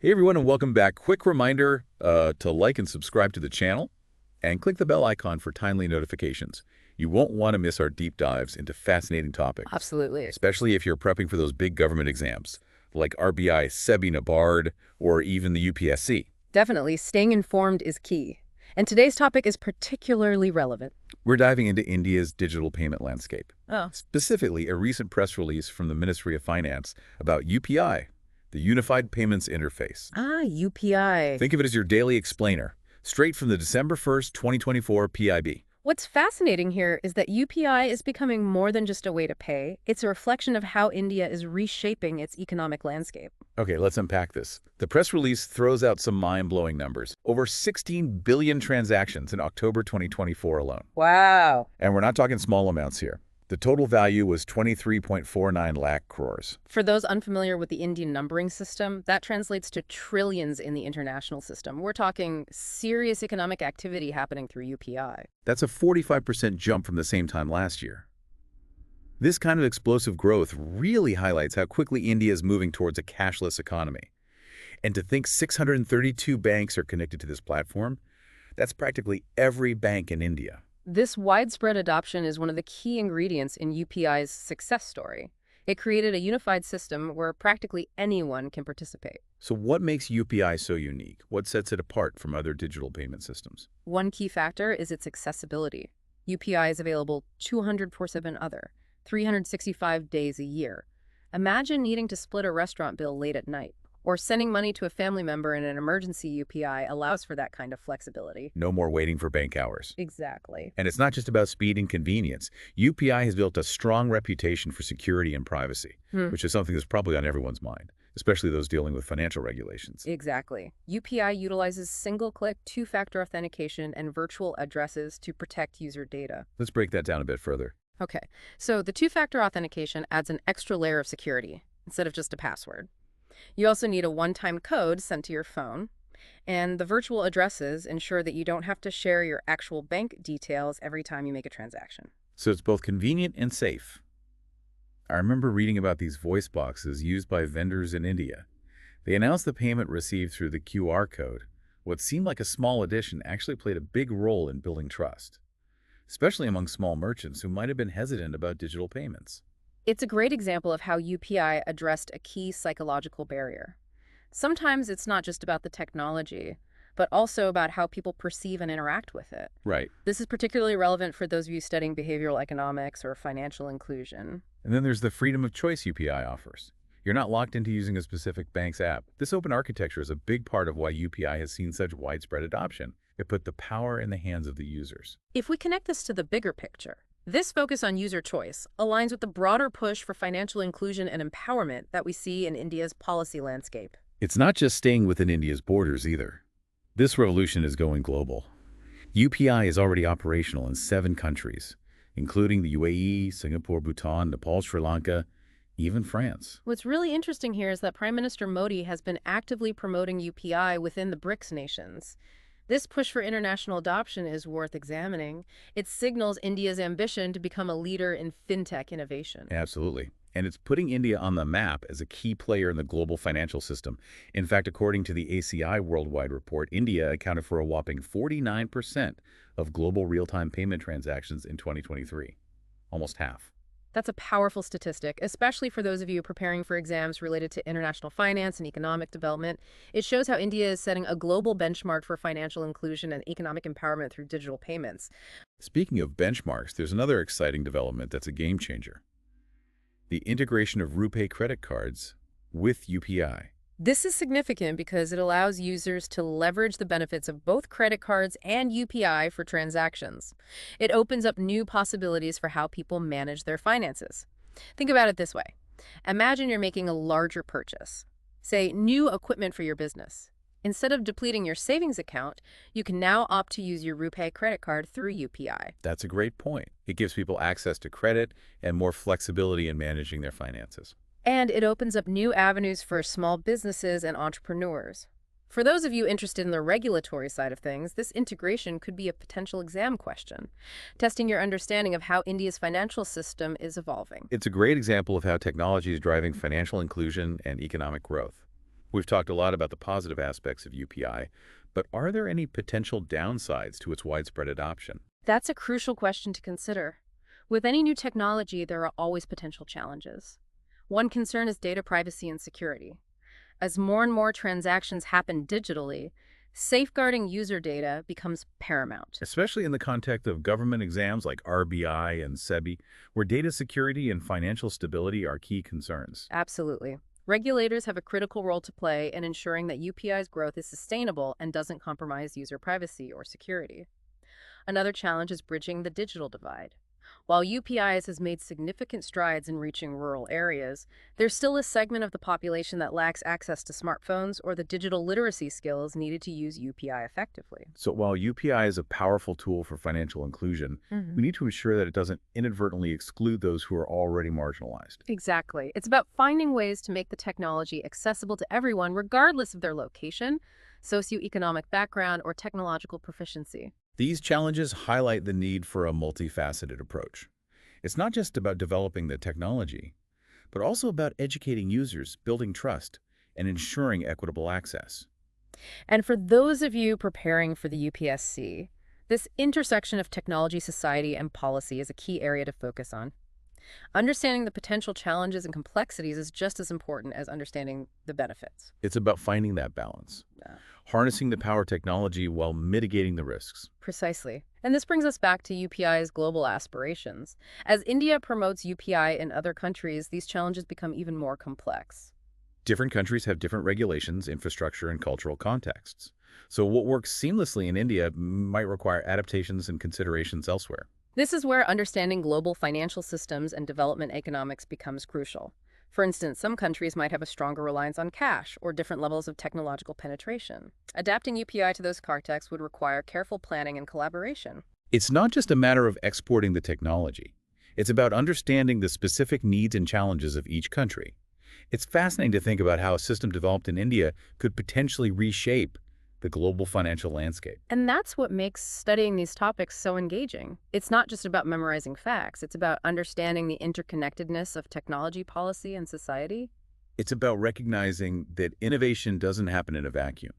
Hey everyone, and welcome back. Quick reminder to like and subscribe to the channel and click the bell icon for timely notifications. You won't want to miss our deep dives into fascinating topics, Absolutely. especially if you're prepping for those big government exams like RBI, SEBI, NABARD, or even the UPSC. Definitely, staying informed is key. And today's topic is particularly relevant. We're diving into India's digital payment landscape, Oh. specifically a recent press release from the Ministry of Finance about UPI, the Unified Payments Interface. UPI. Think of it as your daily explainer, straight from the December 1st, 2024 PIB. What's fascinating here is that UPI is becoming more than just a way to pay. It's a reflection of how India is reshaping its economic landscape. Okay, let's unpack this. The press release throws out some mind-blowing numbers. Over 16 billion transactions in October 2024 alone. Wow. And we're not talking small amounts here. The total value was 23.49 lakh crores. For those unfamiliar with the Indian numbering system, that translates to trillions in the international system. We're talking serious economic activity happening through UPI. That's a 45% jump from the same time last year. This kind of explosive growth really highlights how quickly India is moving towards a cashless economy. And to think 632 banks are connected to this platform, that's practically every bank in India. This widespread adoption is one of the key ingredients in UPI's success story. It created a unified system where practically anyone can participate. So what makes UPI so unique? What sets it apart from other digital payment systems? One key factor is its accessibility. UPI is available 204/7 other, 365 days a year. Imagine needing to split a restaurant bill late at night, or sending money to a family member in an emergency. UPI allows for that kind of flexibility. No more waiting for bank hours. Exactly. And it's not just about speed and convenience. UPI has built a strong reputation for security and privacy, which is something that's probably on everyone's mind, especially those dealing with financial regulations. Exactly. UPI utilizes single-click, two-factor authentication and virtual addresses to protect user data. Let's break that down a bit further. Okay, so the two-factor authentication adds an extra layer of security instead of just a password. You also need a one-time code sent to your phone, and the virtual addresses ensure that you don't have to share your actual bank details every time you make a transaction. So it's both convenient and safe. I remember reading about these voice boxes used by vendors in India. They announced the payment received through the QR code. What seemed like a small addition actually played a big role in building trust, especially among small merchants who might have been hesitant about digital payments. It's a great example of how UPI addressed a key psychological barrier. Sometimes it's not just about the technology, but also about how people perceive and interact with it. Right. This is particularly relevant for those of you studying behavioral economics or financial inclusion. And then there's the freedom of choice UPI offers. You're not locked into using a specific bank's app. This open architecture is a big part of why UPI has seen such widespread adoption. It put the power in the hands of the users. If we connect this to the bigger picture, this focus on user choice aligns with the broader push for financial inclusion and empowerment that we see in India's policy landscape. It's not just staying within India's borders either. This revolution is going global. UPI is already operational in 7 countries, including the UAE, Singapore, Bhutan, Nepal, Sri Lanka, even France. What's really interesting here is that Prime Minister Modi has been actively promoting UPI within the BRICS nations. This push for international adoption is worth examining. It signals India's ambition to become a leader in fintech innovation. Absolutely. And it's putting India on the map as a key player in the global financial system. In fact, according to the ACI Worldwide Report, India accounted for a whopping 49% of global real-time payment transactions in 2023. Almost half. That's a powerful statistic, especially for those of you preparing for exams related to international finance and economic development. It shows how India is setting a global benchmark for financial inclusion and economic empowerment through digital payments. Speaking of benchmarks, there's another exciting development that's a game changer. The integration of RuPay credit cards with UPI. This is significant because it allows users to leverage the benefits of both credit cards and UPI for transactions. It opens up new possibilities for how people manage their finances. Think about it this way. Imagine you're making a larger purchase, say new equipment for your business. Instead of depleting your savings account, you can now opt to use your RuPay credit card through UPI. That's a great point. It gives people access to credit and more flexibility in managing their finances. And it opens up new avenues for small businesses and entrepreneurs. For those of you interested in the regulatory side of things, this integration could be a potential exam question, testing your understanding of how India's financial system is evolving. It's a great example of how technology is driving financial inclusion and economic growth. We've talked a lot about the positive aspects of UPI, but are there any potential downsides to its widespread adoption? That's a crucial question to consider. With any new technology, there are always potential challenges. One concern is data privacy and security. As more and more transactions happen digitally, safeguarding user data becomes paramount. Especially in the context of government exams like RBI and SEBI, where data security and financial stability are key concerns. Absolutely. Regulators have a critical role to play in ensuring that UPI's growth is sustainable and doesn't compromise user privacy or security. Another challenge is bridging the digital divide. While UPIs has made significant strides in reaching rural areas, there's still a segment of the population that lacks access to smartphones or the digital literacy skills needed to use UPI effectively. So while UPI is a powerful tool for financial inclusion, we need to ensure that it doesn't inadvertently exclude those who are already marginalized. Exactly. It's about finding ways to make the technology accessible to everyone, regardless of their location, socioeconomic background, or technological proficiency. These challenges highlight the need for a multifaceted approach. It's not just about developing the technology, but also about educating users, building trust, and ensuring equitable access. And for those of you preparing for the UPSC, this intersection of technology, society, and policy is a key area to focus on. Understanding the potential challenges and complexities is just as important as understanding the benefits. It's about finding that balance, Yeah. harnessing the power of technology while mitigating the risks. Precisely. And this brings us back to UPI's global aspirations. As India promotes UPI in other countries, these challenges become even more complex. Different countries have different regulations, infrastructure, and cultural contexts. So what works seamlessly in India might require adaptations and considerations elsewhere. This is where understanding global financial systems and development economics becomes crucial. For instance, some countries might have a stronger reliance on cash or different levels of technological penetration. Adapting UPI to those contexts would require careful planning and collaboration. It's not just a matter of exporting the technology. It's about understanding the specific needs and challenges of each country. It's fascinating to think about how a system developed in India could potentially reshape the global financial landscape. And that's what makes studying these topics so engaging. It's not just about memorizing facts. It's about understanding the interconnectedness of technology, policy, and society. It's about recognizing that innovation doesn't happen in a vacuum.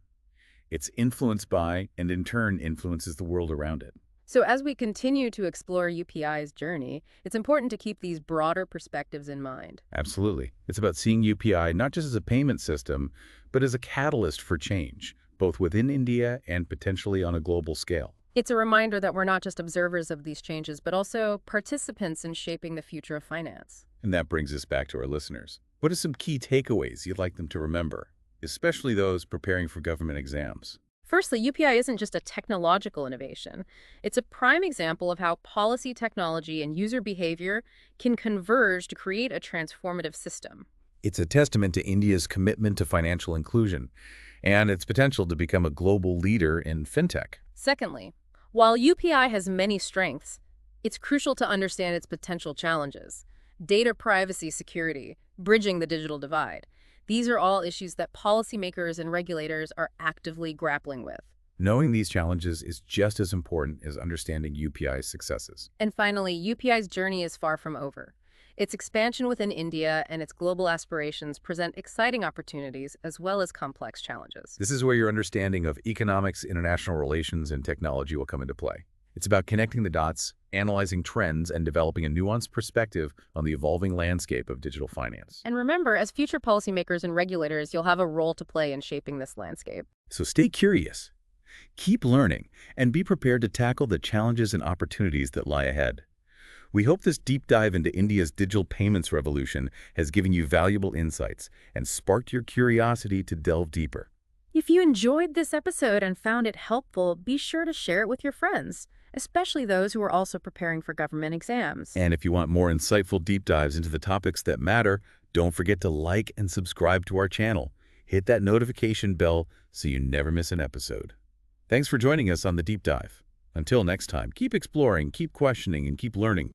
It's influenced by, and in turn influences the world around it. So as we continue to explore UPI's journey, it's important to keep these broader perspectives in mind. Absolutely. It's about seeing UPI not just as a payment system, but as a catalyst for change, both within India and potentially on a global scale. It's a reminder that we're not just observers of these changes, but also participants in shaping the future of finance. And that brings us back to our listeners. What are some key takeaways you'd like them to remember, especially those preparing for government exams? Firstly, UPI isn't just a technological innovation. It's a prime example of how policy, technology, and user behavior can converge to create a transformative system. It's a testament to India's commitment to financial inclusion and its potential to become a global leader in fintech. Secondly, while UPI has many strengths, it's crucial to understand its potential challenges. Data privacy, security, bridging the digital divide. These are all issues that policymakers and regulators are actively grappling with. Knowing these challenges is just as important as understanding UPI's successes. And finally, UPI's journey is far from over. Its expansion within India and its global aspirations present exciting opportunities as well as complex challenges. This is where your understanding of economics, international relations, and technology will come into play. It's about connecting the dots, analyzing trends, and developing a nuanced perspective on the evolving landscape of digital finance. And remember, as future policymakers and regulators, you'll have a role to play in shaping this landscape. So stay curious, keep learning, and be prepared to tackle the challenges and opportunities that lie ahead. We hope this deep dive into India's digital payments revolution has given you valuable insights and sparked your curiosity to delve deeper. If you enjoyed this episode and found it helpful, be sure to share it with your friends, especially those who are also preparing for government exams. And if you want more insightful deep dives into the topics that matter, don't forget to like and subscribe to our channel. Hit that notification bell so you never miss an episode. Thanks for joining us on the deep dive. Until next time, keep exploring, keep questioning, and keep learning.